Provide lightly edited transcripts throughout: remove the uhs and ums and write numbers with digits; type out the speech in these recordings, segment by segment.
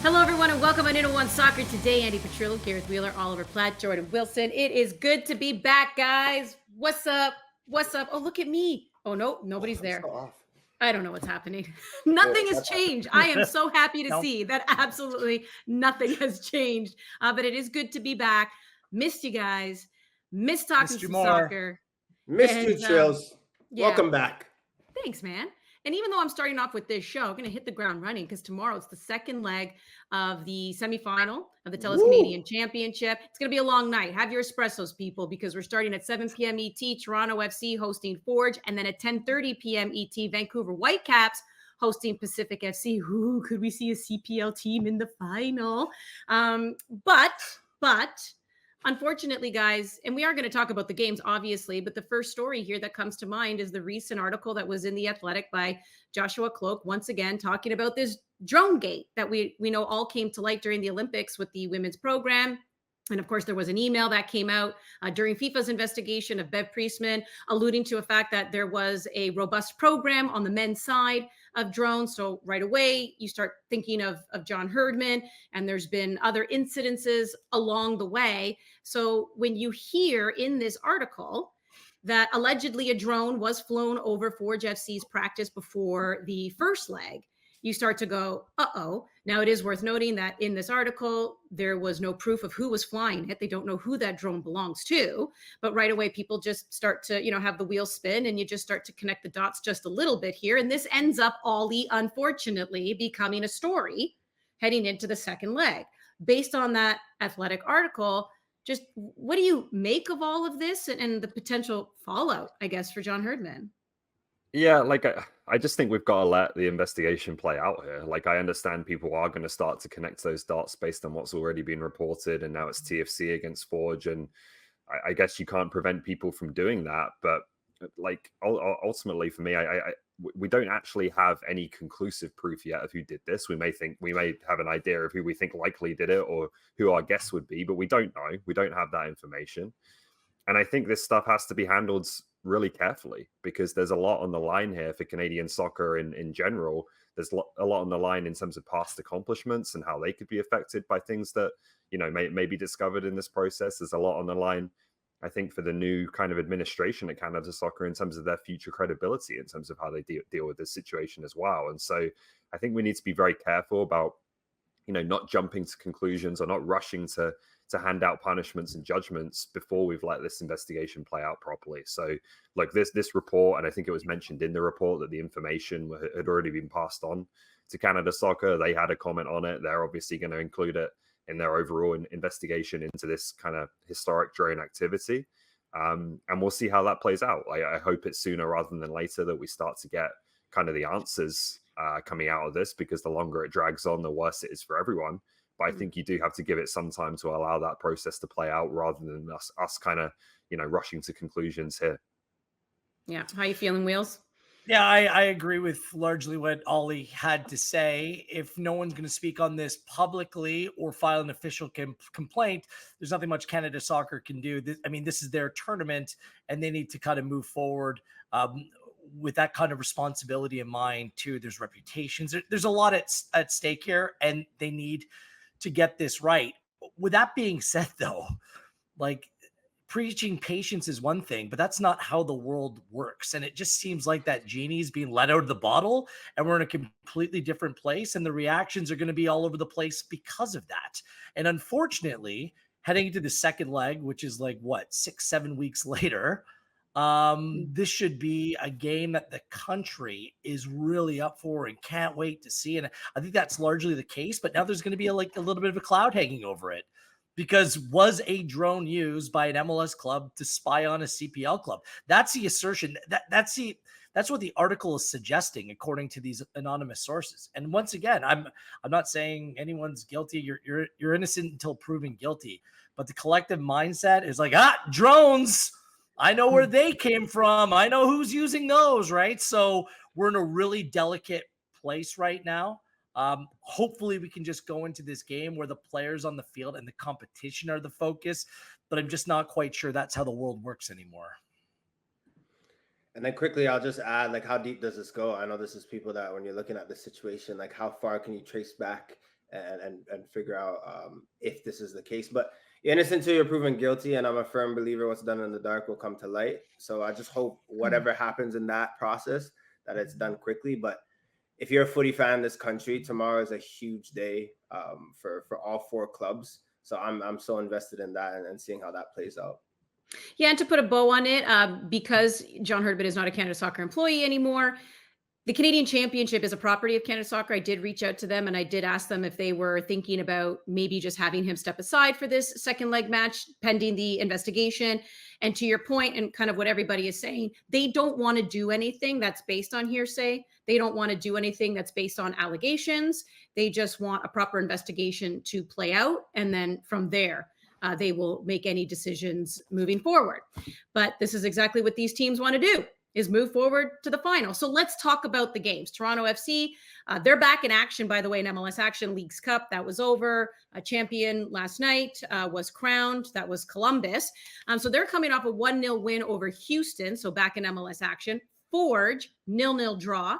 Hello, everyone, and welcome on Into One Soccer. Today, Andy Petrillo, Gareth Wheeler, Oliver Platt, Jordan Wilson. It is good to be back, guys. What's up? What's up? Oh, look at me. Oh, no, nobody's there. So off. I don't know what's happening. Nothing has changed. I am so happy to see that absolutely nothing has changed. But it is good to be back. Missed you guys. Missed talking some soccer. Missed you, And Trills. yeah, Welcome back. thanks, man. And even though I'm starting off with this show, I'm going to hit the ground running because tomorrow it's the second leg of the semifinal of the TELUS Canadian Championship. It's going to be a long night. Have your espressos, people, because we're starting at 7 p.m. ET, Toronto FC hosting Forge, and then at 10:30 p.m. ET, Vancouver Whitecaps hosting Pacific FC. Ooh, could we see a CPL team in the final? But unfortunately, guys, and we are going to talk about the games, obviously, but the first story here that comes to mind is the recent article that was in The Athletic by Joshua Cloak, once again, talking about this drone gate that we know all came to light during the Olympics with the women's program. And of course, there was an email that came out during FIFA's investigation of Bev Priestman, alluding to a fact that there was a robust program on the men's side of drones. So right away, you start thinking of John Herdman, and there's been other incidences along the way. So when you hear in this article that allegedly a drone was flown over Forge FC's practice before the first leg, you start to go, uh-oh. Now, it is worth noting that in this article, there was no proof of who was flying it. They don't know who that drone belongs to. But right away, people just start to, have the wheel spin, and you just start to connect the dots just a little bit here. And this ends up, Ollie, unfortunately, becoming a story heading into the second leg. Based on that Athletic article, just what do you make of all of this and the potential fallout, I guess, for John Herdman? Yeah, I just think we've got to let the investigation play out here. I understand people are going to start to connect those dots based on what's already been reported, and now it's TFC against Forge, and I guess you can't prevent people from doing that. But ultimately, for me, we don't actually have any conclusive proof yet of who did this. We may have an idea of who we think likely did it or who our guess would be, but we don't know. We don't have that information. And I think this stuff has to be handled really carefully because there's a lot on the line here for Canadian soccer in general. There's a lot on the line in terms of past accomplishments and how they could be affected by things that, may be discovered in this process. There's a lot on the line, I think, for the new kind of administration at Canada Soccer in terms of their future credibility, in terms of how they deal with this situation as well. And so I think we need to be very careful about, not jumping to conclusions or not rushing to hand out punishments and judgments before we've let this investigation play out properly. So this report, and I think it was mentioned in the report that the information had already been passed on to Canada Soccer. They had a comment on it. They're obviously going to include it in their overall investigation into this kind of historic drone activity. And we'll see how that plays out. I hope it's sooner rather than later that we start to get kind of the answers coming out of this, because the longer it drags on, the worse it is for everyone. But I think you do have to give it some time to allow that process to play out rather than us kind of, rushing to conclusions here. Yeah. How you feeling, Wheels? Yeah, I agree with largely what Ollie had to say. If no one's going to speak on this publicly or file an official complaint, there's nothing much Canada Soccer can do. This is their tournament, and they need to kind of move forward with that kind of responsibility in mind, too. There's reputations. There's a lot at stake here, and they need to get this right. With that being said, though, preaching patience is one thing, but that's not how the world works. And it just seems like that genie's being let out of the bottle and we're in a completely different place. And the reactions are going to be all over the place because of that. And unfortunately, heading into the second leg, which is 6-7 weeks later, this should be a game that the country is really up for and can't wait to see. And I think that's largely the case, but now there's going to be a little bit of a cloud hanging over it. Because was a drone used by an MLS club to spy on a CPL club? That's the assertion. That's what the article is suggesting, according to these anonymous sources. And once again, I'm not saying anyone's guilty. You're innocent until proven guilty. But the collective mindset is drones. I know where they came from. I know who's using those, right? So we're in a really delicate place right now. Hopefully we can just go into this game where the players on the field and the competition are the focus, but I'm just not quite sure that's how the world works anymore. And then quickly, I'll just add, how deep does this go? I know this is people that when you're looking at the situation, how far can you trace back and figure out if this is the case. But innocent till you're proven guilty, and I'm a firm believer what's done in the dark will come to light. So I just hope whatever happens in that process, that it's done quickly. But if you're a footy fan in this country, tomorrow is a huge day for all 4 clubs. So I'm so invested in that and seeing how that plays out. Yeah, and to put a bow on it, because John Herdman is not a Canada Soccer employee anymore, the Canadian Championship is a property of Canada Soccer. I did reach out to them and I did ask them if they were thinking about maybe just having him step aside for this second leg match pending the investigation. And to your point, and kind of what everybody is saying, they don't want to do anything that's based on hearsay. They don't want to do anything that's based on allegations. They just want a proper investigation to play out. And then from there, they will make any decisions moving forward. But this is exactly what these teams want to do, is move forward to the final. So let's talk about the games. Toronto FC, they're back in action, by the way, in MLS Action Leagues Cup. That was over. A champion last night was crowned. That was Columbus. So they're coming off a 1-0 win over Houston. So back in MLS Action. Forge, 0-0 draw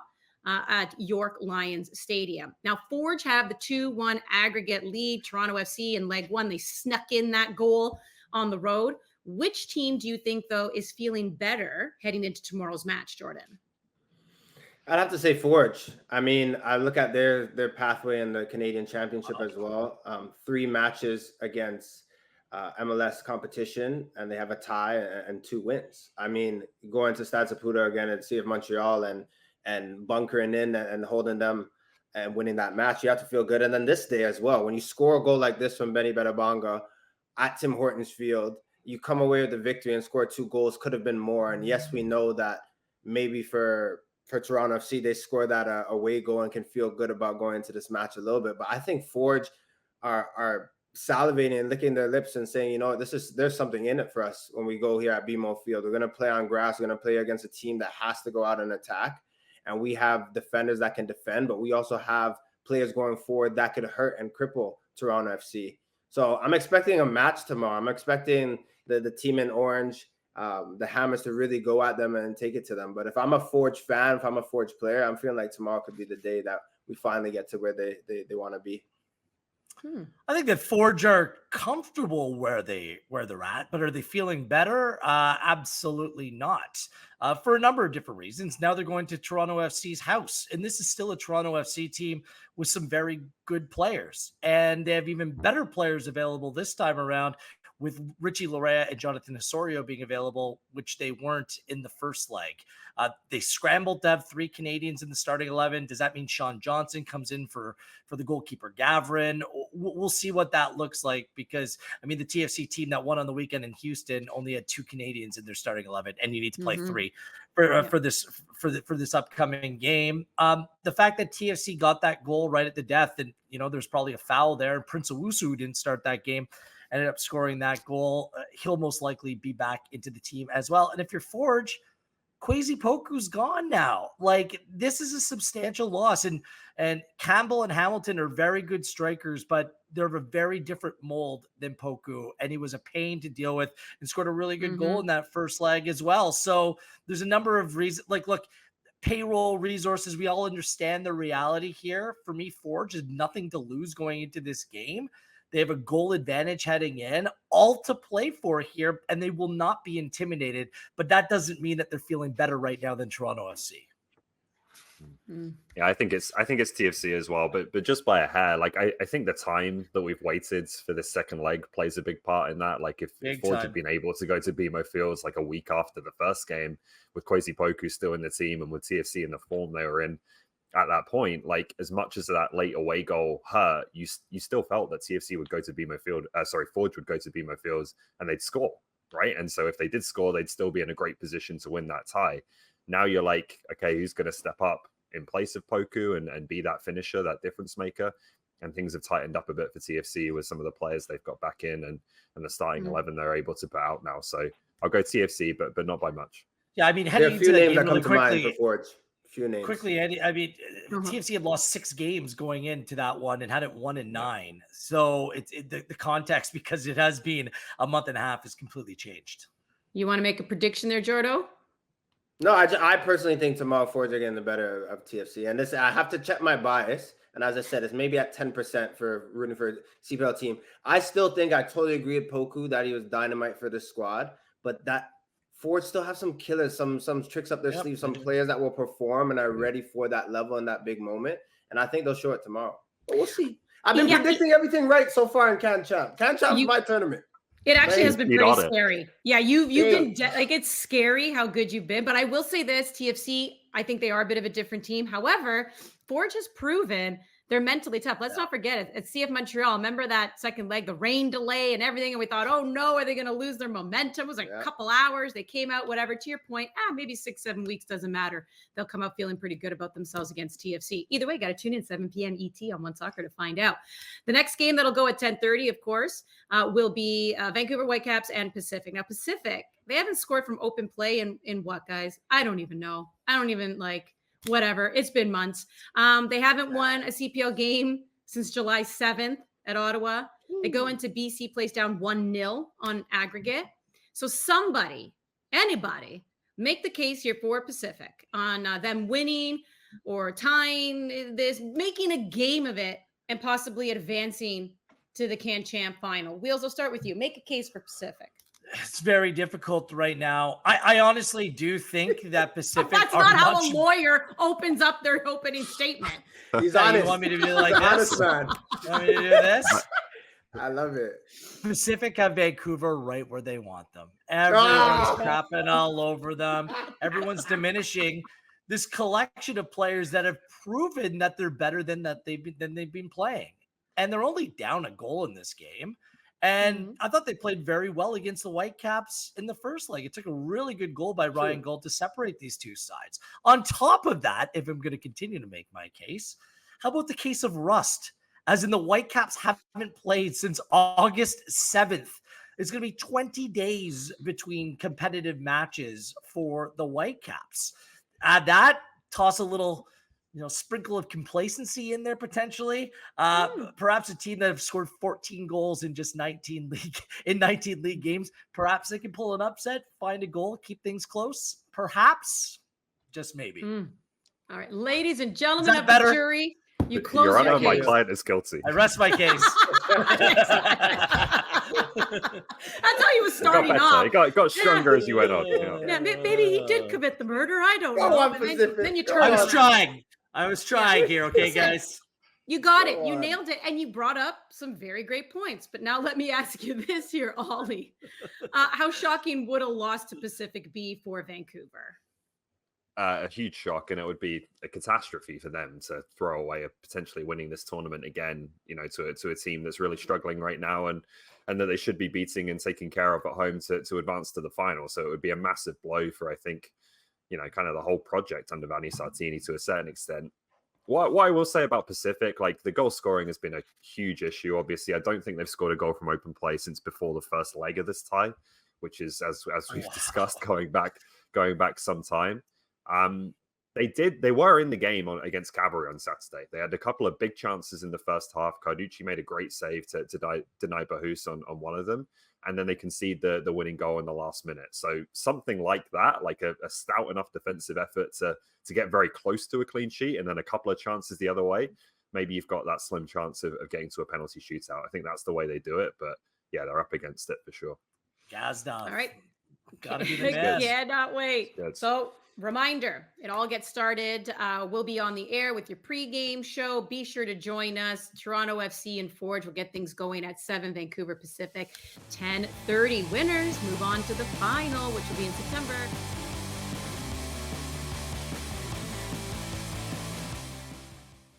at York Lions Stadium. Now, Forge have the 2-1 aggregate lead. Toronto FC in leg 1, they snuck in that goal on the road. Which team do you think, though, is feeling better heading into tomorrow's match, Jordan? I'd have to say Forge. I mean, I look at their pathway in the Canadian Championship as well. 3 matches against MLS competition, and they have a tie and 2 wins. I mean, going to Stade Saputo again and see if Montreal and bunkering in and holding them and winning that match, you have to feel good. And then this day as well, when you score a goal like this from Benny Betabanga at Tim Hortons Field, you come away with the victory and score 2 goals. Could have been more. And yes, we know that maybe for Toronto FC, they score that away goal and can feel good about going into this match a little bit. But I think Forge are salivating and licking their lips and saying, you know, there's something in it for us when we go here at BMO Field. We're going to play on grass. We're going to play against a team that has to go out and attack. And we have defenders that can defend, but we also have players going forward that could hurt and cripple Toronto FC. So I'm expecting a match tomorrow. I'm expecting the team in orange, the Hammers, to really go at them and take it to them. But if I'm a Forge fan, if I'm a Forge player, I'm feeling like tomorrow could be the day that we finally get to where they want to be. I think that Forge are comfortable where they're at, but are they feeling better? Absolutely not. For a number of different reasons. Now they're going to Toronto FC's house, and this is still a Toronto FC team with some very good players, and they have even better players available this time around, with Richie Larea and Jonathan Osorio being available, which they weren't in the first leg. They scrambled to have 3 Canadians in the starting 11. Does that mean Sean Johnson comes in for the goalkeeper Gavrin? We'll see what that looks like, because, I mean, the TFC team that won on the weekend in Houston only had 2 Canadians in their starting 11, and you need to play 3 for this upcoming game. The fact that TFC got that goal right at the death, and, you know, there's probably a foul there. Prince Owusu, who didn't start that game, ended up scoring that goal. He'll most likely be back into the team as well. And if you're Forge, Kwesi Poku's gone now. Like, this is a substantial loss. And Campbell and Hamilton are very good strikers, but they're of a very different mold than Poku. And he was a pain to deal with and scored a really good goal in that first leg as well. So there's a number of reasons. Like, look, payroll resources, we all understand the reality here. For me, Forge has nothing to lose going into this game. They have a goal advantage heading in, all to play for here, and they will not be intimidated. But that doesn't mean that they're feeling better right now than Toronto FC. Yeah, I think it's TFC as well, but just by a hair. Like, I think the time that we've waited for the second leg plays a big part in that. Like, if Forge had been able to go to BMO Fields like a week after the first game, with Kwesi Poku still in the team and with TFC in the form they were in at that point, like, as much as that late away goal hurt, you still felt that TFC would go to BMO Field. Forge would go to BMO Fields and they'd score, right? And so if they did score, they'd still be in a great position to win that tie. Now you're like, okay, who's going to step up in place of Poku and be that finisher, that difference maker? And things have tightened up a bit for TFC with some of the players they've got back in and the starting 11 they're able to put out now. So I'll go TFC, but not by much. Yeah, I mean, heading into that game really quickly. For Forge. Few names. Quickly, Eddie, I mean, TFC had lost 6 games going into that one and had it 1-9. So the context, because it has been a month and a half, is completely changed. You want to make a prediction there, Jordo? No, I personally think tomorrow Forge are getting the better of TFC. And this, I have to check my bias. And as I said, it's maybe at 10% for rooting for CPL team. I still think I totally agree with Poku that he was dynamite for the squad, but that Forge still have some killers, some tricks up their sleeve, some players that will perform and are ready for that level in that big moment. And I think they'll show it tomorrow. But we'll see. I've been predicting everything right so far in CanChamp. CanChamp's my tournament. It actually has been pretty scary. Yeah, you've been like, it's scary how good you've been. But I will say this, TFC, I think they are a bit of a different team. However, Forge has proven they're mentally tough. Let's not forget it. At CF Montreal, remember that second leg, the rain delay and everything. And we thought, oh no, are they going to lose their momentum? It was like a couple hours. They came out, whatever. To your point, maybe 6-7 weeks, doesn't matter. They'll come out feeling pretty good about themselves against TFC. Either way, got to tune in 7 p.m. ET on One Soccer to find out. The next game that'll go at 10:30, of course, will be Vancouver Whitecaps and Pacific. Now, Pacific, they haven't scored from open play in what, guys? I don't even know. I don't even whatever. It's been months. They haven't won a CPL game since July 7th at Ottawa. They go into BC, place down 1-0 on aggregate. So anybody, make the case here for Pacific on them winning or tying this, making a game of it, and possibly advancing to the CanChamp final. Wheels, I'll start with you. Make a case for Pacific. It's very difficult right now. I honestly do think that Pacific. That's not how a lawyer opens up their opening statement. He's honest. You want me to do like this? You want me to do this? I love it. Pacific have Vancouver right where they want them. Everyone's crapping all over them. Everyone's diminishing this collection of players that have proven that they're better than they've been playing. And they're only down a goal in this game. And I thought they played very well against the Whitecaps in the first leg. It took a really good goal by Ryan Gould to separate these two sides. On top of that, if I'm going to continue to make my case, how about the case of rust? As in the Whitecaps haven't played since August 7th. It's going to be 20 days between competitive matches for the Whitecaps. Add that, toss a little sprinkle of complacency in there potentially. Perhaps a team that have scored 14 goals in just 19 league games. Perhaps they can pull an upset, find a goal, keep things close. Perhaps, just maybe. All right, ladies and gentlemen of the jury, you close your Honor, case. my client is guilty. I rest my case. That's how he was starting off. He got stronger as you went on. Yeah, maybe he did commit the murder. I don't know. Then you turn. I was trying here, okay, guys? You got it. You nailed it. And you brought up some very great points. But now let me ask you this here, Ollie. How shocking would a loss to Pacific be for Vancouver? A huge shock, and it would be a catastrophe for them to throw away potentially winning this tournament again, to a team that's really struggling right now and that they should be beating and taking care of at home to advance to the final. So it would be a massive blow for, I think, kind of the whole project under Vanni Sartini to a certain extent. What I will say about Pacific, the goal scoring has been a huge issue. Obviously, I don't think they've scored a goal from open play since before the first leg of this tie, which is, as we've discussed, going back some time. They were in the game against Cavalry on Saturday. They had a couple of big chances in the first half. Carducci made a great save to deny Bahus on one of them. And then they concede the winning goal in the last minute. So something like that, like a stout enough defensive effort to get very close to a clean sheet, and then a couple of chances the other way, maybe you've got that slim chance of getting to a penalty shootout. I think that's the way they do it. But yeah, they're up against it for sure. Gazdan. All right. Gotta be the man. Yeah, not wait. Good. So reminder, it all gets started. We'll be on the air with your pregame show. Be sure to join us. Toronto FC and Forge will get things going at 7, Vancouver Pacific, 10:30. Winners move on to the final, which will be in September.